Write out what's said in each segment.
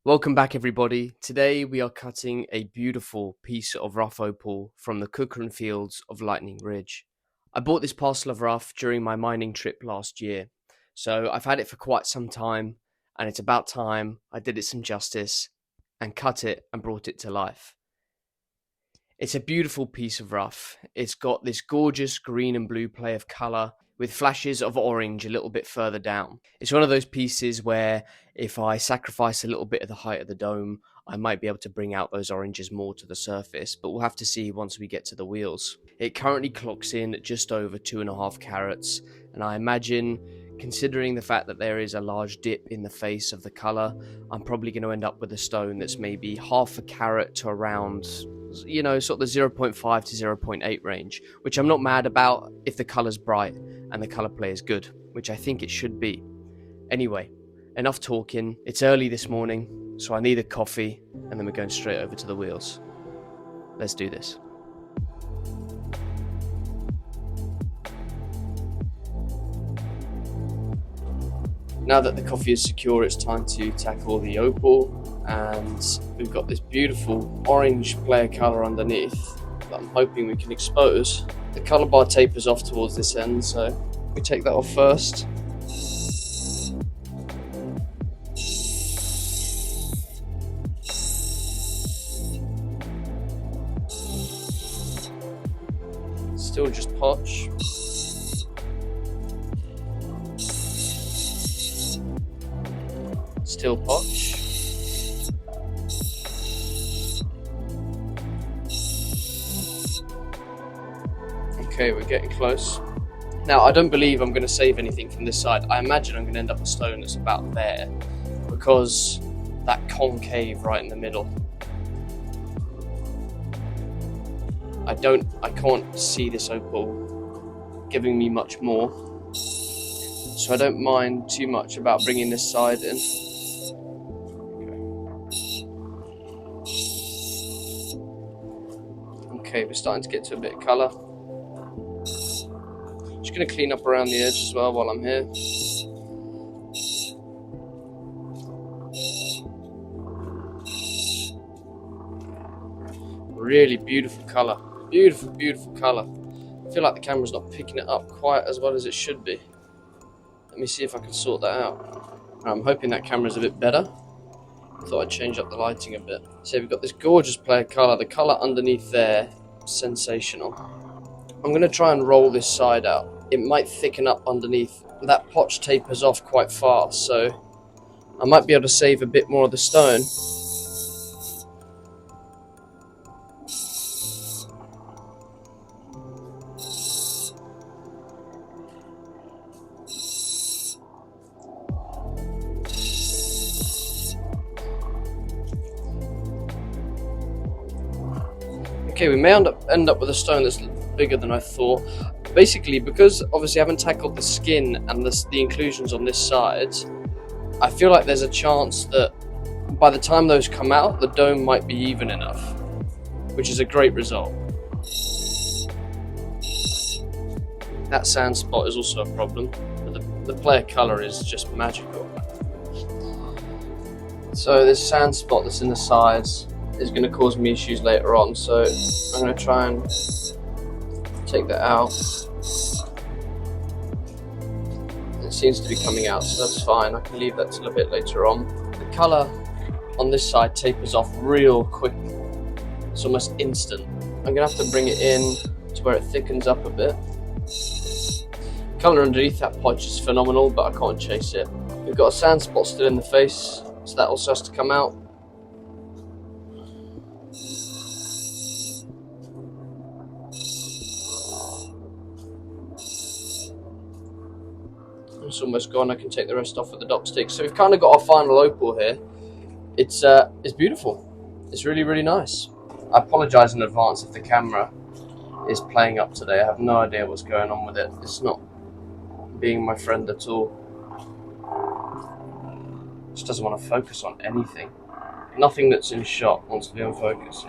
Welcome back everybody. Today we are cutting a beautiful piece of rough opal from the Cookham fields of Lightning Ridge. I bought this parcel of rough during my mining trip last year, so I've had it for quite some time and it's about time I did it some justice and cut it and brought it to life. It's a beautiful piece of rough. It's got this gorgeous green and blue play of colour with flashes of orange a little bit further down. It's one of those pieces where if I sacrifice a little bit of the height of the dome, I might be able to bring out those oranges more to the surface, but we'll have to see once we get to the wheels. It currently clocks in at just over 2.5 carats, and I imagine, considering the fact that there is a large dip in the face of the colour, I'm probably going to end up with a stone that's maybe half a carat to around, sort of the 0.5 to 0.8 range, which I'm not mad about if the colour's bright and the colour play is good, which I think it should be. Anyway, enough talking. It's early this morning, so I need a coffee, and then we're going straight over to the wheels. Let's do this. Now that the coffee is secure, it's time to tackle the opal, and we've got this beautiful orange player colour underneath that I'm hoping we can expose. The colour bar tapers off towards this end, so we take that off first. Still just potch. Still potch. Okay, we're getting close. Now, I don't believe I'm going to save anything from this side. I imagine I'm going to end up a stone that's about there, because that concave right in the middle. I can't see this opal giving me much more, so I don't mind too much about bringing this side in. Okay, we're starting to get to a bit of colour. Just going to clean up around the edge as well while I'm here. Really beautiful colour. Beautiful colour. I feel like the camera's not picking it up quite as well as it should be. Let me see if I can sort that out. I'm hoping that camera's a bit better. I thought I'd change up the lighting a bit. So we've got this gorgeous player colour. The colour underneath there, sensational. I'm going to try and roll this side out. It might thicken up underneath. That potch tapers off quite fast, so I might be able to save a bit more of the stone. Okay, we may end up with a stone that's bigger than I thought. Basically, because obviously I haven't tackled the skin and the inclusions on this side, I feel like there's a chance that by the time those come out, the dome might be even enough, which is a great result. That sand spot is also a problem, but the player colour is just magical. So this sand spot that's in the sides is going to cause me issues later on, so I'm going to try and take that out. It seems to be coming out, so that's fine. I can leave that till a bit later on. The colour on this side tapers off real quick. It's almost instant. I'm going to have to bring it in to where it thickens up a bit. Colour underneath that potch is phenomenal, but I can't chase it. We've got a sand spot still in the face, so that also has to come out. It's almost gone. I can take the rest off with the dop stick. So we've kind of got our final opal here. It's beautiful. It's really nice. I apologise in advance if the camera is playing up today. I have no idea what's going on with it. It's not being my friend at all. It just doesn't want to focus on anything. Nothing that's in shot wants to be in focus.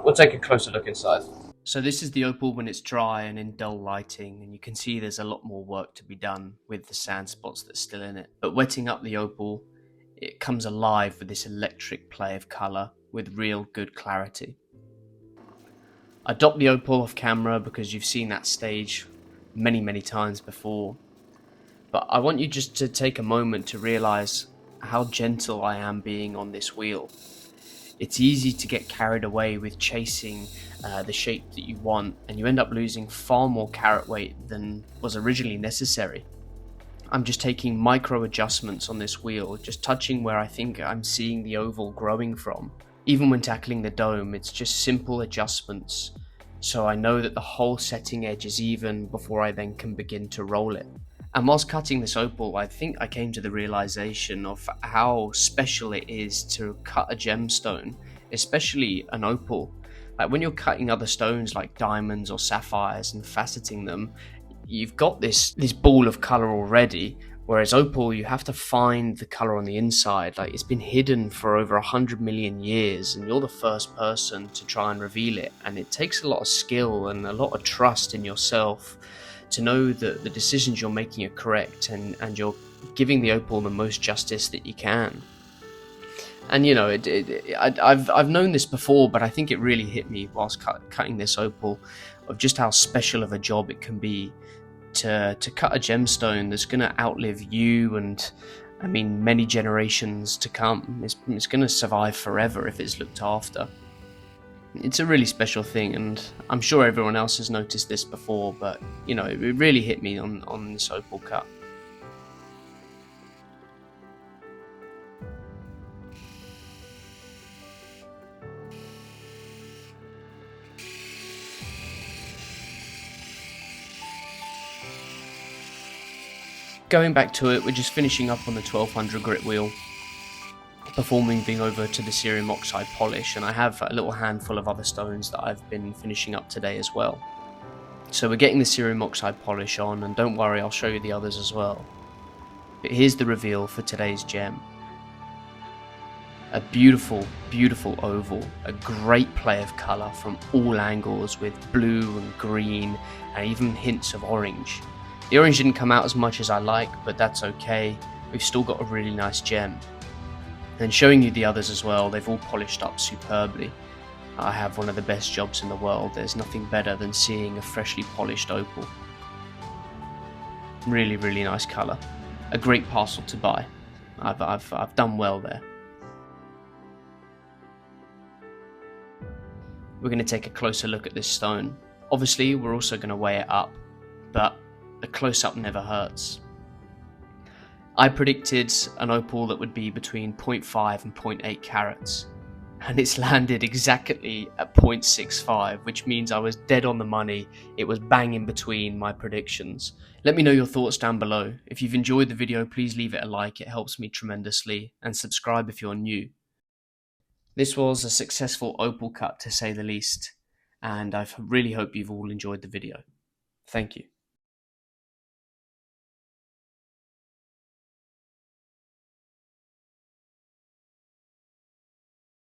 We'll take a closer look inside. So this is the opal when it's dry and in dull lighting, and you can see there's a lot more work to be done with the sand spots that's still in it. But wetting up the opal it comes alive with this electric play of colour with real good clarity. I dropped the opal off camera because you've seen that stage many times before, but I want you just to take a moment to realise how gentle I am being on this wheel. It's easy to get carried away with chasing the shape that you want, and you end up losing far more carat weight than was originally necessary. I'm just taking micro adjustments on this wheel, just touching where I think I'm seeing the oval growing from. Even when tackling the dome, it's just simple adjustments, so I know that the whole setting edge is even before I then can begin to roll it. And whilst cutting this opal, I think I came to the realization of how special it is to cut a gemstone, especially an opal. Like when you're cutting other stones like diamonds or sapphires and faceting them, you've got this ball of color already, whereas opal, you have to find the color on the inside. Like it's been hidden for over 100 million years, and you're the first person to try and reveal it, and it takes a lot of skill and a lot of trust in yourself to know that the decisions you're making are correct, and you're giving the opal the most justice that you can. And you know, I've known this before, but I think it really hit me whilst cutting this opal, of just how special of a job it can be to cut a gemstone that's going to outlive you and, I mean, many generations to come. It's going to survive forever if it's looked after. It's a really special thing, and I'm sure everyone else has noticed this before, but you know, it really hit me on this opal cut. Going back to it, we're just finishing up on the 1200 grit wheel before moving over to the cerium oxide polish, and I have a little handful of other stones that I've been finishing up today as well. So we're getting the cerium oxide polish on, and don't worry, I'll show you the others as well. But here's the reveal for today's gem. A beautiful oval, a great play of colour from all angles with blue and green and even hints of orange. The orange didn't come out as much as I like, but that's okay. We've still got a really nice gem. And showing you the others as well, they've all polished up superbly. I have one of the best jobs in the world. There's nothing better than seeing a freshly polished opal. Really nice colour. A great parcel to buy. I've done well there. We're going to take a closer look at this stone. Obviously, we're also going to weigh it up, but a close-up never hurts. I predicted an opal that would be between 0.5 and 0.8 carats, and it's landed exactly at 0.65, which means I was dead on the money. It was bang in between my predictions. Let me know your thoughts down below. If you've enjoyed the video, please leave it a like, it helps me tremendously, and subscribe if you're new. This was a successful opal cut, to say the least, and I really hope you've all enjoyed the video. Thank you.